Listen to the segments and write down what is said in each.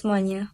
semuanya.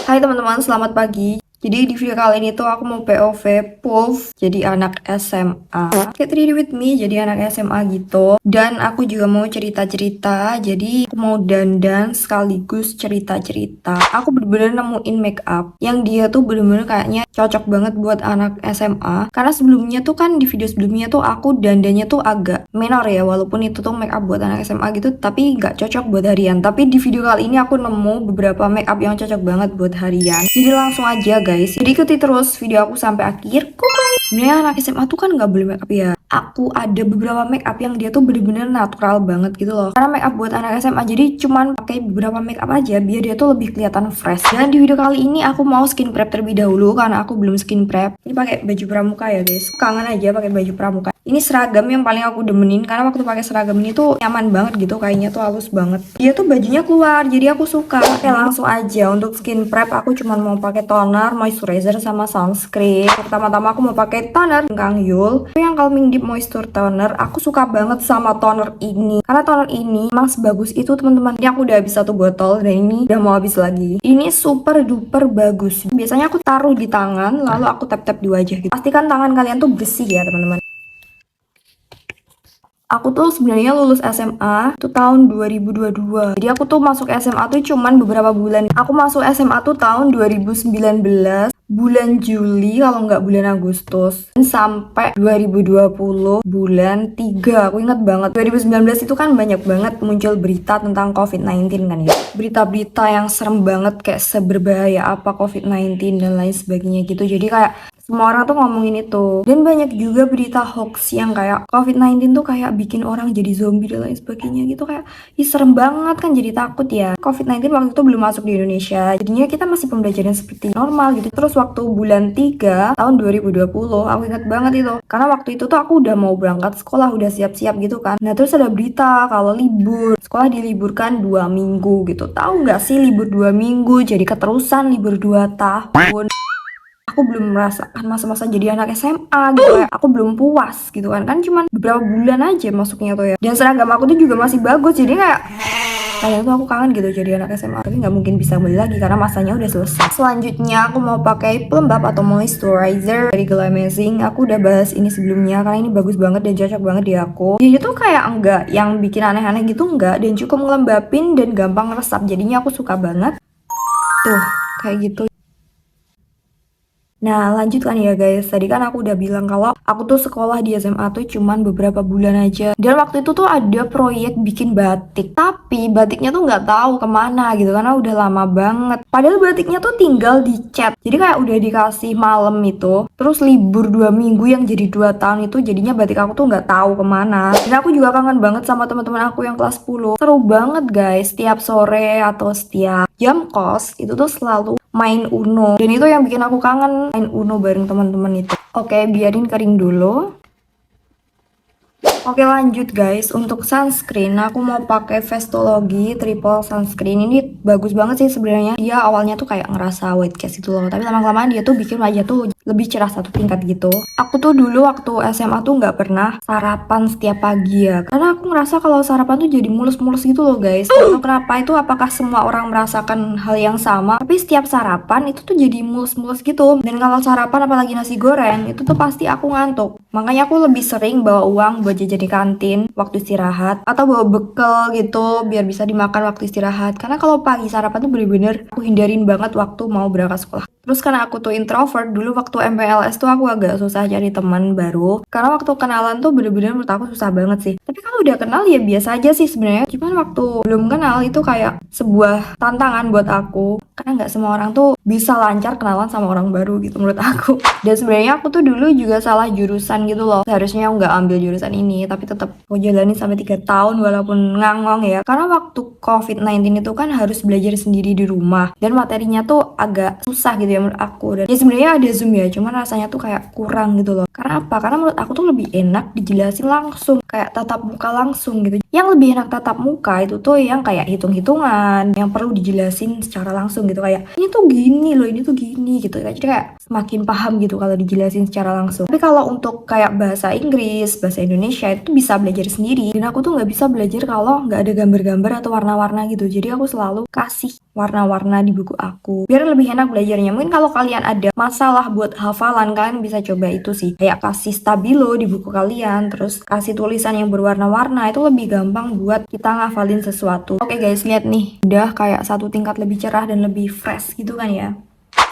Hai teman-teman, selamat pagi. Jadi di video kali ini tuh aku mau POV Pulf jadi anak SMA. Get ready with me jadi anak SMA gitu. Dan aku juga mau cerita-cerita. Jadi aku mau dandan sekaligus cerita-cerita. Aku bener-bener nemuin make up yang dia tuh bener-bener kayaknya cocok banget buat anak SMA. Karena sebelumnya tuh kan di video sebelumnya tuh aku dandannya tuh agak menor ya. Walaupun itu tuh make up buat anak SMA gitu, tapi nggak cocok buat harian. Tapi di video kali ini aku nemu beberapa make up yang cocok banget buat harian. Jadi langsung aja guys. Jadi ikuti terus video aku sampai akhir. Sebenarnya anak SMA tuh kan nggak boleh make up ya. Aku ada beberapa make up yang dia tuh bener-bener natural banget gitu loh. Karena make up buat anak SMA, jadi cuman pakai beberapa make up aja biar dia tuh lebih kelihatan fresh. Dan di video kali ini aku mau skin prep terlebih dahulu karena aku belum skin prep. Ini pakai baju pramuka ya guys. Kangen aja pakai baju pramuka. Ini seragam yang paling aku demenin karena waktu pakai seragam ini tuh nyaman banget gitu, kayaknya tuh halus banget. Dia tuh bajunya keluar, jadi aku suka. Oke, langsung aja untuk skin prep aku cuman mau pakai toner, moisturizer sama sunscreen. Pertama-tama aku mau pakai toner Kang Yul yang Calming Deep Moisture Toner. Aku suka banget sama toner ini karena toner ini emang sebagus itu teman-teman. Ini aku udah habis 1 botol dan ini udah mau habis lagi. Ini super duper bagus. Biasanya aku taruh di tangan lalu aku tap-tap di wajah gitu. Pastikan tangan kalian tuh bersih ya teman-teman. Aku tuh sebenarnya lulus SMA tuh tahun 2022. Jadi aku tuh masuk SMA tuh cuman beberapa bulan. Aku masuk SMA tuh tahun 2019 bulan Juli kalau nggak bulan Agustus sampai 2020 bulan 3. Aku inget banget 2019 itu kan banyak banget muncul berita tentang COVID-19 kan ya. Berita-berita yang serem banget kayak seberbahaya apa COVID-19 dan lain sebagainya gitu. Jadi kayak semua orang tuh ngomongin itu. Dan banyak juga berita hoax yang kayak COVID-19 tuh kayak bikin orang jadi zombie dan lain sebagainya gitu. Kayak serem banget kan, jadi takut ya. COVID-19 waktu itu belum masuk di Indonesia, jadinya kita masih pembelajaran seperti normal gitu. Terus waktu bulan 3 tahun 2020 aku ingat banget itu, karena waktu itu tuh aku udah mau berangkat sekolah, udah siap-siap gitu kan. Nah terus ada berita kalau libur, sekolah diliburkan 2 minggu gitu. Tahu nggak sih libur 2 minggu jadi keterusan libur 2 tahun. Aku belum merasakan masa-masa jadi anak SMA gitu ya. Aku belum puas gitu kan cuman beberapa bulan aja masuknya tuh ya. Dan seragam aku tuh juga masih bagus, jadi kayak tuh aku kangen gitu jadi anak SMA. Tapi nggak mungkin bisa beli lagi karena masanya udah selesai. Selanjutnya aku mau pakai pelembab atau moisturizer dari Glow Amazing. Aku udah bahas ini sebelumnya karena ini bagus banget dan cocok banget di aku. Dia tuh kayak enggak yang bikin aneh-aneh gitu, enggak, dan cukup ngelembapin dan gampang resap. Jadinya aku suka banget. Tuh, kayak gitu. Nah lanjutkan ya guys, tadi kan aku udah bilang kalau aku tuh sekolah di SMA tuh cuman beberapa bulan aja. Dan waktu itu tuh ada proyek bikin batik, tapi batiknya tuh nggak tahu kemana gitu karena udah lama banget. Padahal batiknya tuh tinggal dicat, jadi kayak udah dikasih malam itu. Terus libur 2 minggu yang jadi 2 tahun itu jadinya batik aku tuh nggak tahu kemana. Dan aku juga kangen banget sama teman-teman aku yang kelas 10. Seru banget guys, setiap sore atau setiap jam kos itu tuh selalu main Uno, dan itu yang bikin aku kangen, main Uno bareng teman-teman itu. Oke, biarin kering dulu. Oke lanjut guys, untuk sunscreen aku mau pakai Vestology Triple Sunscreen. Ini bagus banget sih sebenarnya. Dia awalnya tuh kayak ngerasa white cast gitu loh, tapi lama-kelamaan dia tuh bikin wajah tuh lebih cerah 1 tingkat gitu. Aku tuh dulu waktu SMA tuh nggak pernah sarapan setiap pagi ya, karena aku ngerasa kalau sarapan tuh jadi mulus-mulus gitu loh guys. Karena kenapa itu, apakah semua orang merasakan hal yang sama? Tapi setiap sarapan itu tuh jadi mulus-mulus gitu. Dan kalau sarapan apalagi nasi goreng itu tuh pasti aku ngantuk. Makanya aku lebih sering bawa uang buat jajan di kantin waktu istirahat atau bawa bekal gitu biar bisa dimakan waktu istirahat. Karena kalau pagi sarapan tuh bener-bener aku hindarin banget waktu mau berangkat sekolah. Terus karena aku tuh introvert, dulu waktu MPLS tuh aku agak susah cari teman baru. Karena waktu kenalan tuh bener-bener menurut aku susah banget sih. Tapi kalau udah kenal ya biasa aja sih sebenarnya. Cuman waktu belum kenal itu kayak sebuah tantangan buat aku. Karena nggak semua orang tuh bisa lancar kenalan sama orang baru gitu menurut aku. Dan sebenarnya aku tuh dulu juga salah jurusan gitu loh. Seharusnya aku nggak ambil jurusan ini, tapi tetap aku jalani sampai 3 tahun walaupun ngangong ya. Karena waktu COVID-19 itu kan harus belajar sendiri di rumah. Dan materinya tuh agak susah gitu ya menurut aku. Dan ya sebenarnya ada Zoom ya, cuman rasanya tuh kayak kurang gitu loh. Karena apa? Karena menurut aku tuh lebih enak dijelasin langsung, kayak tatap muka langsung gitu. Yang lebih enak tatap muka itu tuh yang kayak hitung-hitungan, yang perlu dijelasin secara langsung gitu, kayak ini tuh gini loh, ini tuh gini gitu. Jadi kayak semakin paham gitu kalau dijelasin secara langsung. Tapi kalau untuk kayak bahasa Inggris, bahasa Indonesia itu bisa belajar sendiri. Dan aku tuh nggak bisa belajar kalau nggak ada gambar-gambar atau warna-warna gitu. Jadi aku selalu kasih warna-warna di buku aku biar lebih enak belajarnya. Mungkin kalau kalian ada masalah buat hafalan, kalian bisa coba itu sih, kayak kasih stabilo di buku kalian, terus kasih tulisan yang berwarna-warna, itu lebih gampang buat kita ngafalin sesuatu. Oke guys, lihat nih, udah kayak satu tingkat lebih cerah dan lebih fresh gitu kan ya.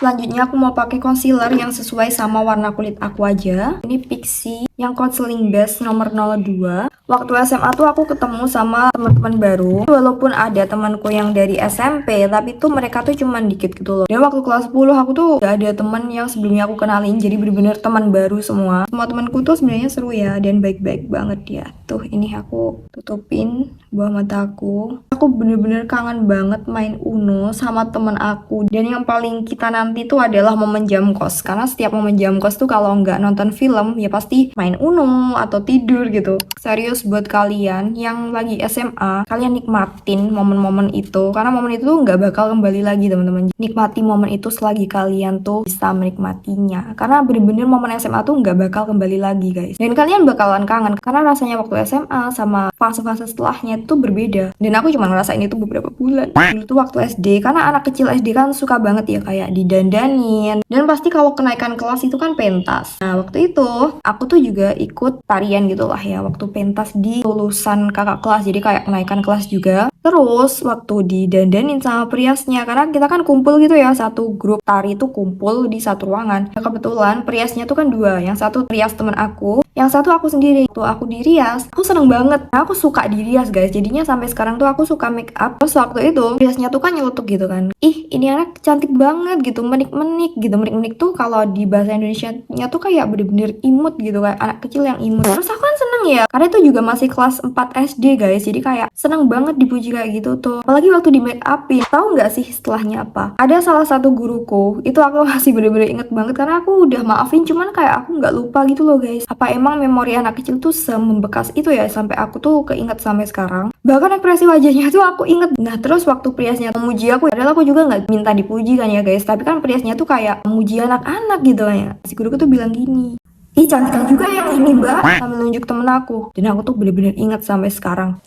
Selanjutnya aku mau pakai concealer yang sesuai sama warna kulit aku aja. Ini Pixi yang Counseling Base nomor 02. Waktu SMA tuh aku ketemu sama teman-teman baru. Walaupun ada temanku yang dari SMP, tapi tuh mereka tuh cuman dikit gitu loh. Dan waktu kelas 10 aku tuh gak ada teman yang sebelumnya aku kenalin, jadi bener-bener teman baru semua. Semua temanku tuh sebenarnya seru ya dan baik-baik banget ya. Tuh ini aku tutupin bawah mata aku. Aku bener-bener kangen banget main Uno sama temen aku. Dan yang paling kita nanti tuh adalah momen jam kos. Karena setiap momen jam kos tuh kalau nggak nonton film ya pasti main Uno atau tidur gitu. Serius buat kalian yang lagi SMA, kalian nikmatin momen-momen itu. Karena momen itu tuh nggak bakal kembali lagi teman-teman. Nikmati momen itu selagi kalian tuh bisa menikmatinya. Karena bener-bener momen SMA tuh nggak bakal kembali lagi guys. Dan kalian bakalan kangen. Karena rasanya waktu SMA sama fase-fase setelahnya itu berbeda. Dan aku cuma ngerasain itu beberapa bulan. Dulu tuh waktu SD, karena anak kecil SD kan suka banget ya kayak didandanin. Dan pasti kalau kenaikan kelas itu kan pentas. Nah waktu itu aku tuh juga ikut tarian gitu lah ya waktu pentas di lulusan kakak kelas. Jadi kayak kenaikan kelas juga. Terus waktu didandanin sama periasnya, karena kita kan kumpul gitu ya, satu grup tari itu kumpul di satu ruangan. Nah, kebetulan periasnya tuh kan dua, yang satu perias temen aku, yang satu aku sendiri. Tuh aku dirias, aku seneng banget. Nah, aku suka dirias guys, jadinya sampai sekarang tuh aku suka make up. Terus waktu itu periasnya tuh kan nyelutuk gitu kan, ih ini anak cantik banget gitu, menik-menik gitu. Menik-menik tuh kalau di bahasa Indonesianya tuh kayak bener-bener imut gitu, kayak anak kecil yang imut. Terus aku kan seneng ya, karena itu juga masih kelas 4 SD guys, jadi kayak seneng banget dipuji kayak gitu tuh. Apalagi waktu di make upin, tahu nggak sih setelahnya apa? Ada salah satu guruku, itu aku masih bener-bener inget banget karena aku udah maafin, cuman kayak aku nggak lupa gitu loh guys. Apa emang memori anak kecil tuh semembekas itu ya sampai aku tuh keinget sampai sekarang. Bahkan ekspresi wajahnya tuh aku inget. Nah terus waktu periasnya memuji aku, padahal aku juga nggak minta dipuji kan ya guys, tapi kan periasnya tuh kayak memuji anak-anak gitu kan ya. Si guruku tuh bilang gini, ih cantik juga yang ini mbak, sambil nunjuk temen aku. Dan aku tuh bener-bener inget sampai sekarang.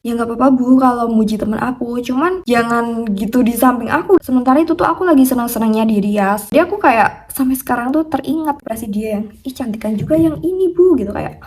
Ya nggak apa-apa bu kalau muji temen aku, cuman jangan gitu di samping aku. Sementara itu tuh aku lagi senang-senangnya di Rias. Jadi aku kayak sampai sekarang tuh teringat ekspresi dia yang, ih cantikan juga yang ini bu, gitu kayak.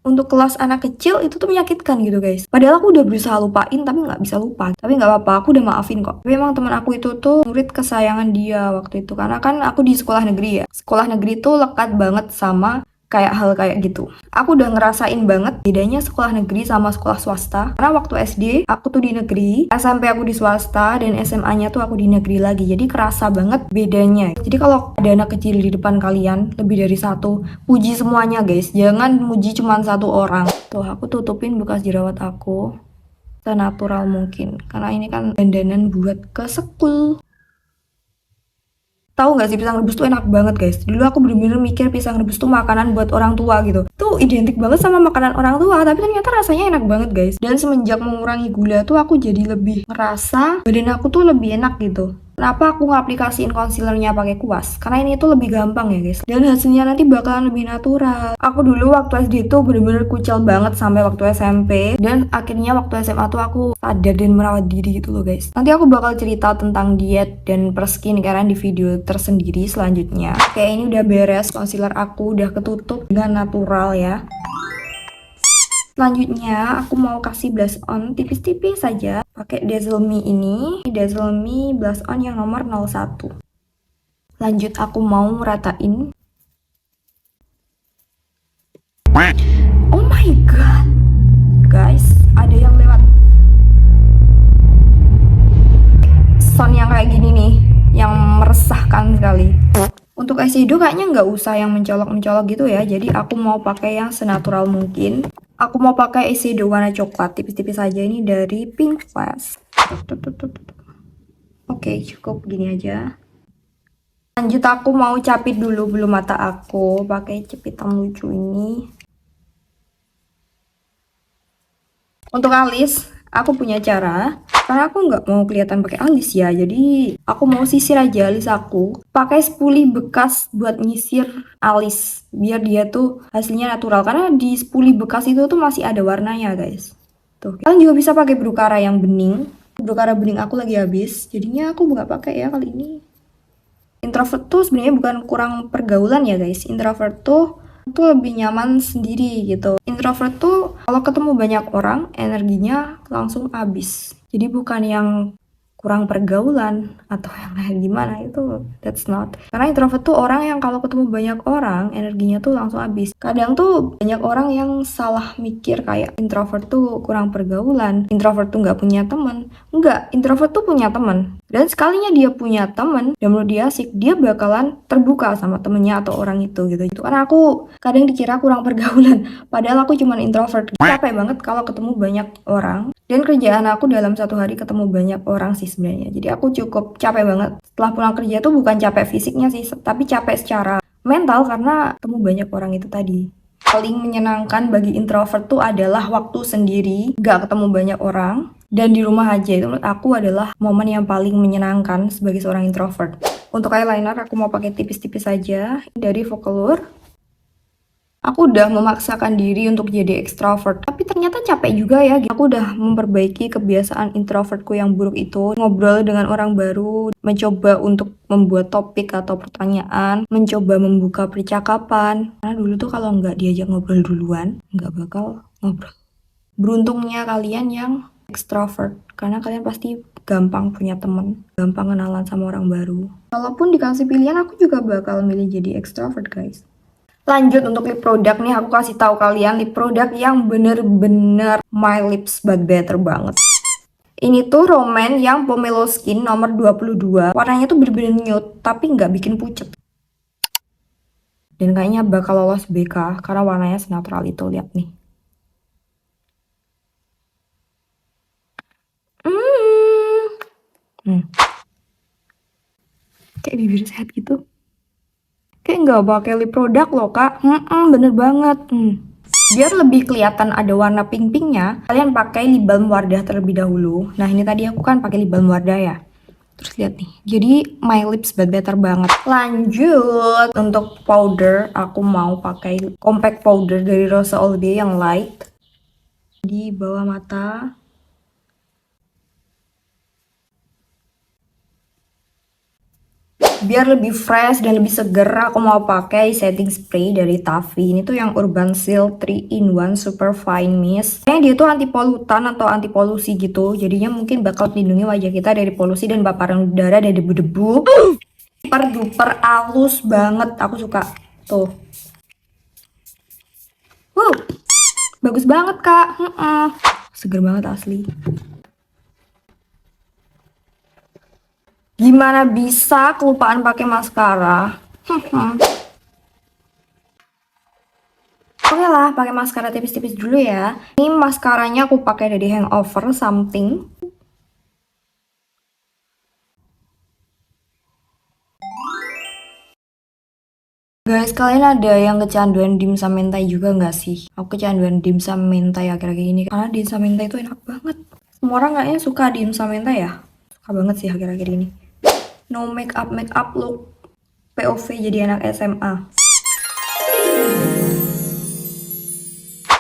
Untuk kelas anak kecil itu tuh menyakitkan gitu guys. Padahal aku udah berusaha lupain tapi nggak bisa lupa. Tapi nggak apa-apa, aku udah maafin kok. Tapi emang teman aku itu tuh murid kesayangan dia waktu itu. Karena kan aku di sekolah negeri ya. Sekolah negeri tuh lekat banget sama kayak hal kayak gitu. Aku udah ngerasain banget bedanya sekolah negeri sama sekolah swasta. Karena waktu SD aku tuh di negeri, SMP aku di swasta, dan SMA-nya tuh aku di negeri lagi. Jadi kerasa banget bedanya. Jadi kalau ada anak kecil di depan kalian, lebih dari satu, puji semuanya guys. Jangan muji cuma satu orang. Tuh aku tutupin bekas jerawat aku senatural mungkin. Karena ini kan dandanan buat ke sekul. Tahu nggak sih pisang rebus tuh enak banget guys. Dulu aku bener-bener mikir pisang rebus tuh makanan buat orang tua gitu. Tuh identik banget sama makanan orang tua, tapi ternyata rasanya enak banget guys. Dan semenjak mengurangi gula tuh aku jadi lebih ngerasa badan aku tuh lebih enak gitu. Kenapa aku ngaplikasiin concealernya pakai kuas? Karena ini tuh lebih gampang ya guys. Dan hasilnya nanti bakalan lebih natural. Aku dulu waktu SD tuh bener-bener kucel banget sampai waktu SMP. Dan akhirnya waktu SMA tuh aku sadar dan merawat diri gitu loh guys. Nanti aku bakal cerita tentang diet dan perskincare di video tersendiri selanjutnya. Oke, ini udah beres. Concealer aku udah ketutup dengan natural ya. Selanjutnya aku mau kasih blush on tipis-tipis saja pakai Dazzle Me ini. Dazzle Me blush on yang nomor 01. Lanjut aku mau meratain. Oh my god. Guys, ada yang lewat. Sound yang kayak gini nih, yang meresahkan sekali. Untuk eyeshadow kayaknya nggak usah yang mencolok-mencolok gitu ya. Jadi aku mau pakai yang senatural mungkin. Aku mau pakai eyeshadow warna coklat tipis-tipis aja, ini dari Pink Flash. Oke, cukup gini aja. Lanjut aku mau capit dulu bulu mata aku pakai cepitan lucu ini. Untuk alis, aku punya cara. Karena aku nggak mau kelihatan pakai alis ya, jadi aku mau sisir aja alis aku pakai spoolie bekas buat nyisir alis biar dia tuh hasilnya natural. Karena di spoolie bekas itu tuh masih ada warnanya guys. Tuh, kalian juga bisa pakai Brucara yang bening Brocara bening aku lagi habis, jadinya aku nggak pakai ya kali ini. Introvert tuh sebenarnya bukan kurang pergaulan ya guys. Introvert tuh lebih nyaman sendiri gitu. Introvert tuh kalau ketemu banyak orang energinya langsung habis. Jadi bukan yang kurang pergaulan atau yang kayak gimana, itu that's not. Karena introvert tuh orang yang kalau ketemu banyak orang energinya tuh langsung habis. Kadang tuh banyak orang yang salah mikir kayak introvert tuh kurang pergaulan, introvert tuh nggak punya teman. Enggak, introvert tuh punya teman. Dan sekalinya dia punya teman dan menurut dia asik, dia bakalan terbuka sama temennya atau orang itu gitu. Karena aku kadang dikira kurang pergaulan, padahal aku cuman introvert. Capek banget kalau ketemu banyak orang. Dan kerjaan aku dalam satu hari ketemu banyak orang sih sebenarnya. Jadi aku cukup capek banget. Setelah pulang kerja tuh bukan capek fisiknya sih, tapi capek secara mental karena ketemu banyak orang itu tadi. Paling menyenangkan bagi introvert tuh adalah waktu sendiri, gak ketemu banyak orang, dan di rumah aja. Itu menurut aku adalah momen yang paling menyenangkan sebagai seorang introvert. Untuk eyeliner aku mau pakai tipis-tipis saja dari Vocaloid. Aku udah memaksakan diri untuk jadi ekstrovert, tapi ternyata capek juga ya. Aku udah memperbaiki kebiasaan introvertku yang buruk itu, ngobrol dengan orang baru, mencoba untuk membuat topik atau pertanyaan, mencoba membuka percakapan. Karena dulu tuh kalau nggak diajak ngobrol duluan, nggak bakal ngobrol. Beruntungnya kalian yang ekstrovert, karena kalian pasti gampang punya temen, gampang kenalan sama orang baru. Kalaupun dikasih pilihan, aku juga bakal milih jadi ekstrovert guys. Lanjut untuk lip product nih, aku kasih tahu kalian lip product yang bener-bener my lips but better banget. Ini tuh Roman yang Pomelo Skin nomor 22. Warnanya tuh bener-bener nude tapi nggak bikin pucet. Dan kayaknya bakal lolos BK karena warnanya senatural itu, lihat nih. Kayak bibir sehat gitu. Kayak nggak pakai lip product loh kak. Bener banget. Biar lebih kelihatan ada warna pink-pinknya, kalian pakai lip balm Wardah terlebih dahulu. Nah ini tadi aku kan pakai lip balm Wardah ya. Terus lihat nih, jadi my lips but better banget. Lanjut untuk powder, aku mau pakai compact powder dari Rosa Olday yang light di bawah mata. Biar lebih fresh dan lebih seger, aku mau pakai setting spray dari Taffy. Ini tuh yang Urban Seal 3-in-1 Super Fine Mist. Kayaknya dia tuh anti polutan atau anti polusi gitu. Jadinya mungkin bakal melindungi wajah kita dari polusi dan paparan udara dari debu-debu. Super duper halus banget, aku suka. Tuh. Bagus banget kak. Seger banget asli. Gimana bisa kelupaan pakai maskara? Oke lah, pakai maskara tipis-tipis dulu ya. Ini maskaranya aku pakai dari Hangover Something. Guys, kalian ada yang kecanduan dimsum mentai juga nggak sih? Aku kecanduan dimsum mentai akhir-akhir ini karena dimsum mentai itu enak banget. Semua orang kayaknya suka dimsum mentai ya. Suka banget sih akhir-akhir ini. No make up look POV jadi anak SMA.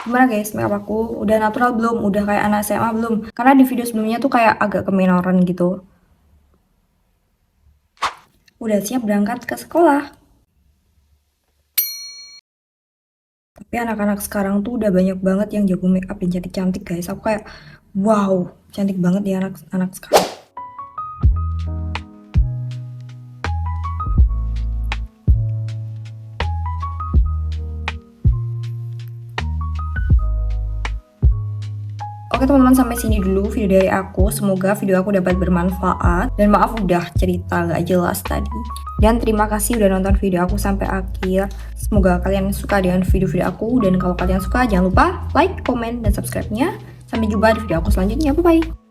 Gimana guys, make up aku udah natural belum? Udah kayak anak SMA belum? Karena di video sebelumnya tuh kayak agak keminoran gitu. Udah siap berangkat ke sekolah. Tapi anak-anak sekarang tuh udah banyak banget yang jago make up yang cantik-cantik guys. Aku kayak wow, cantik banget ya anak-anak sekarang. Oke teman-teman, sampai sini dulu video dari aku. Semoga video aku dapat bermanfaat. Dan maaf udah cerita gak jelas tadi. Dan terima kasih udah nonton video aku sampai akhir. Semoga kalian suka dengan video-video aku. Dan kalau kalian suka jangan lupa like, komen, dan subscribe-nya. Sampai jumpa di video aku selanjutnya. Bye-bye.